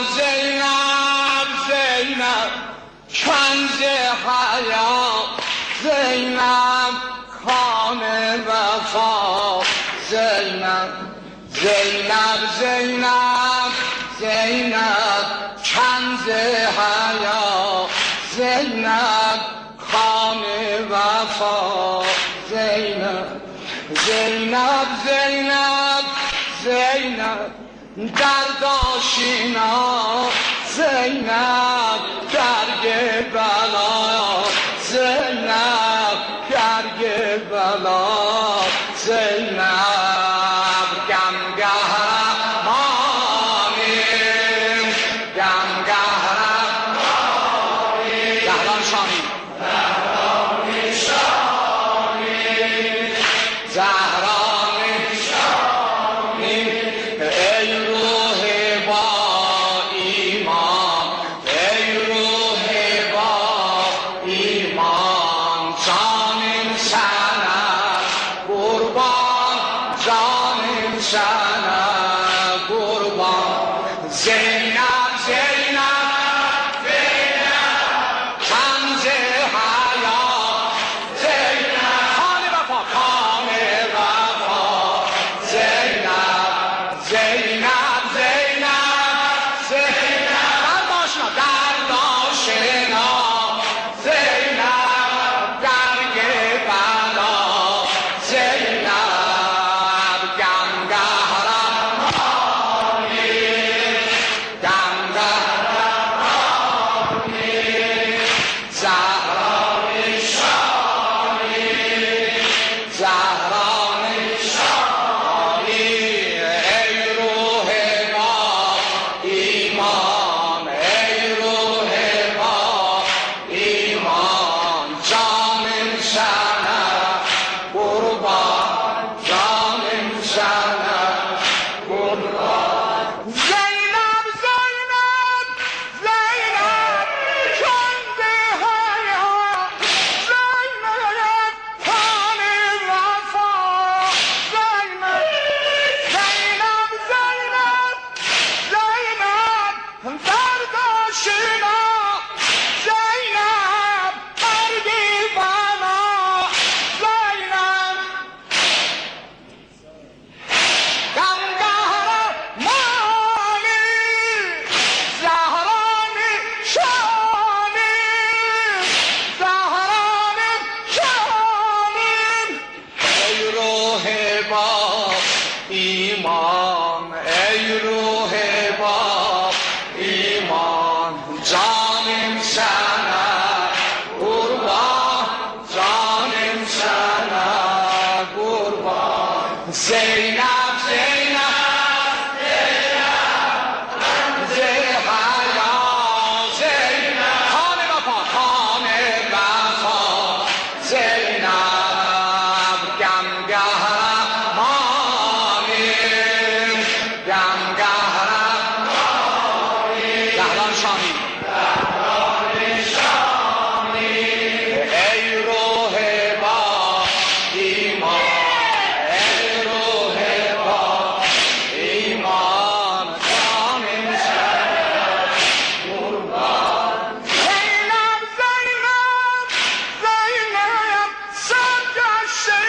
زینب زینب کنز حیات زینب خان وفا زینب زینب زینب زینب کنز حیات زینب خان وفا زینب زینب زینب زینب درداشینا زینب درگ بلا زینب درگ بلا زینب گمگهرمانیم گمگهرمانیم زهران شانی زهران شانی ای روح با ایمان ای روح با ایمان جانم سنه قربان جانم سنه قربان زینب زینب زینب کنز حیات زینب خان وفا خان وفا زینب زینب زینب زینب درداشنا زینب درگ بلا زینب گمگهرمانی گمگهرمانی زهران شانی زهران شانی ای روح ما ایمان ای روح ما ایمان جانم سنه قربان جانم سنه قربان زینب زینب زینب کنز حیات زینب خان وفا زینب زینب زینب زینب درداشنا زینب برگی بنا زینب گمگهرمانی زهران شانی زهران شانی ای روح با ایمان ای روح با ایمان جانم سنه قربان جانم سنه قربان زینب زینب زینب حیات زینب خان وفا خان وفا زینب گمگهرمانیم گمگهرمانیم زهران شانی ای روح با ایمان ای روح با ایمان جانم سنه قربان زینب زینب زینب سرگشته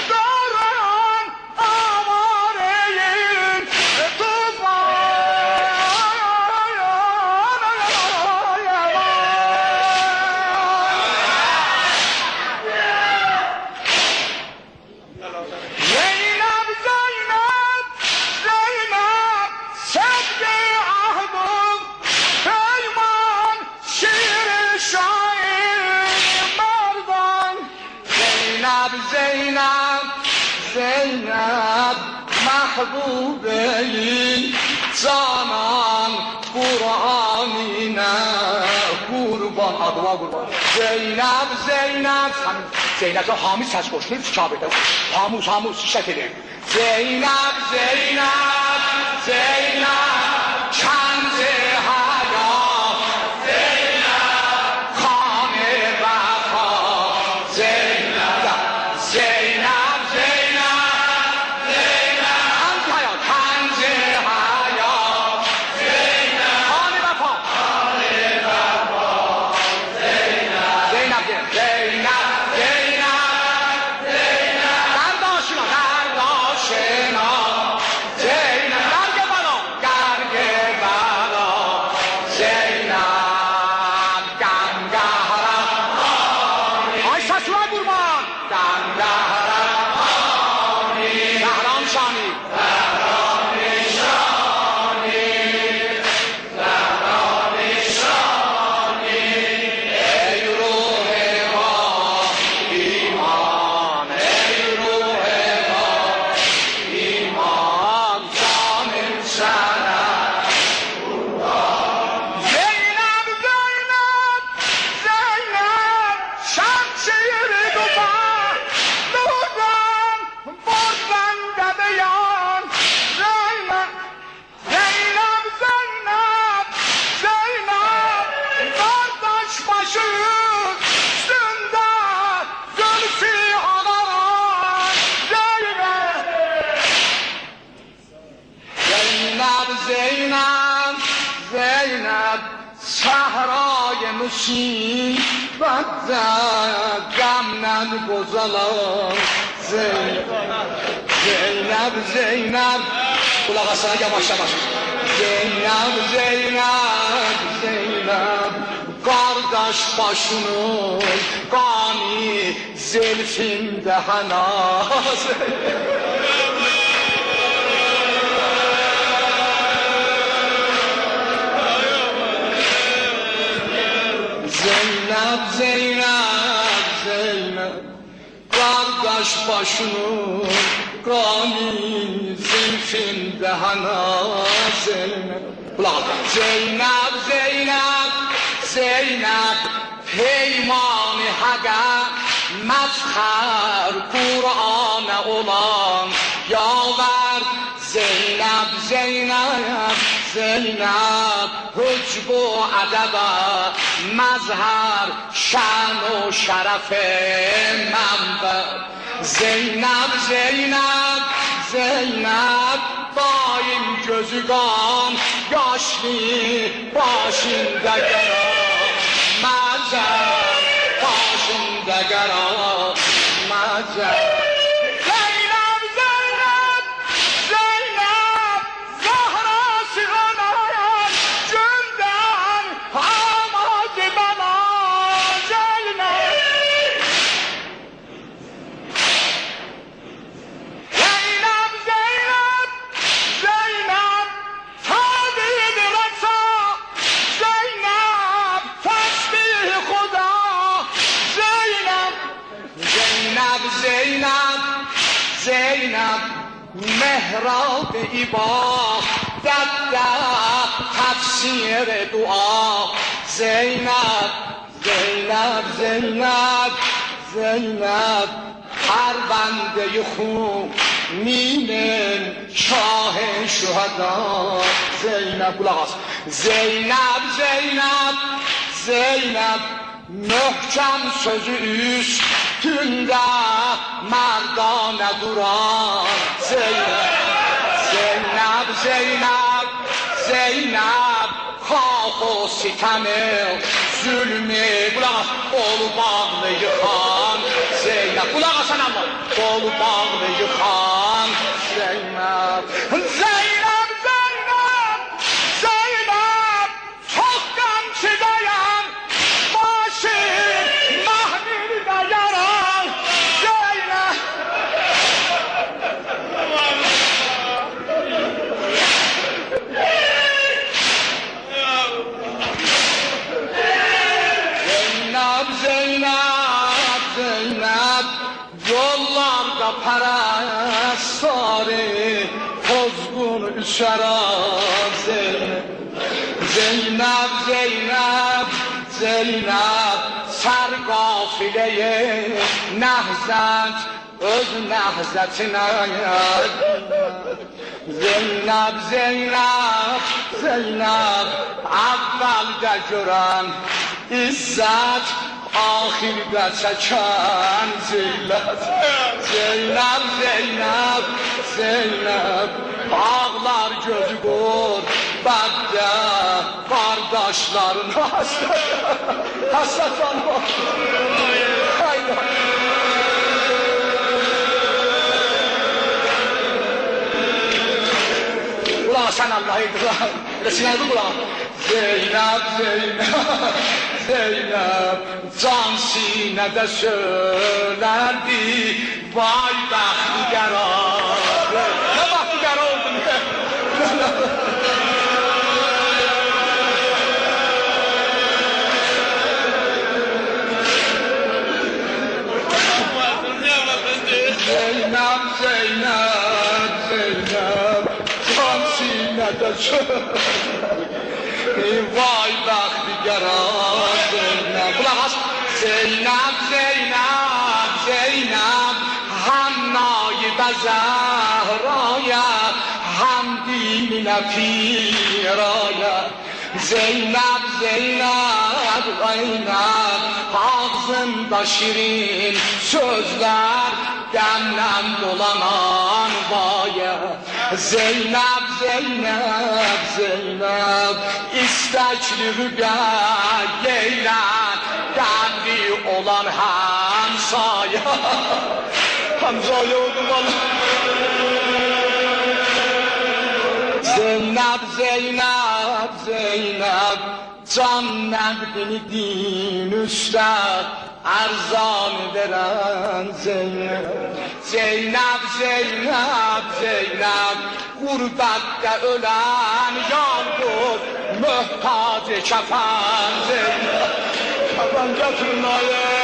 دارم آواره زینب زینب زینب صدق عهد و پیمان شیر شاعر مردان زینب زینب زینب محبوبه جانان قرآنی نه قربان آدوا قربان زینب زینب زینب تو حامی سچ کشنی چابده حاموس حاموس شکلی زینب زینب زینب کنز حیات زینب خان وفا زینب زینب زینب زینب کنز حیات کنز حیات صحرای مصیبت زد غم نگذارم زینب قلق اصلا yavaş yavaş Zeynep kardeş başının qani zelfinde hanaz Zeynep kardeş başının qani zelfinde hanaz Zeynep peymanı haqa mezhar Kur'an'a olan yaver Zeynep hücbu adaba mezhar şan و şeref منبع Zeynep daim gözü qan yaşlı başında qarar məzər başında qarar məzər Zeynep mehrab ibadet tefsir dua Zeynep پرونده خونین شاه شهدا Zeynep kulak as Zeynep möhkəm sözü üstündə merdane duran Zeynep xalq o sitəmi zulmü kulak ol bağlı yıxan Zeynep kulak asan amma ol bağlı yıxan Zeynep çok qamçıdayam başı mahmildə yaran Zeynep yollarda pərəstarı pozğun üşərər Zeynep sər qafiləyə nəhzət öz nəhzətinə Zeynep əvvəldə görən izzət ahirdə çəkən Zeynep ağlar gözü qor bəddə qardaşların həsrət var Ulan sen Allah'ı qılar Sinədi qulaq Zeynep can sinədə söylərdi vay bəxti qərar vay baxtigaran Zeynep Kulaq as Zeynep, Zeynep, Zeynep Hannayı da Zehraya Hem dinine firaya Zeynep, Zeynep, Zeynep Ağzında şirin sözler Demlen dolanan vaya Zeynep, Zeynep, Zeynep İstekli rügah geylen Derdi olan Hamzaya Hamzaya oldu bana Zeynep, Zeynep, Zeynep Can nəbdini din üstad Ərzan verən Zeynep Zeynep, Zeynep, Zeynep Qurbətdə ölən yalqut Möhtac kəfən Zeynep Kəfən gətirin ayı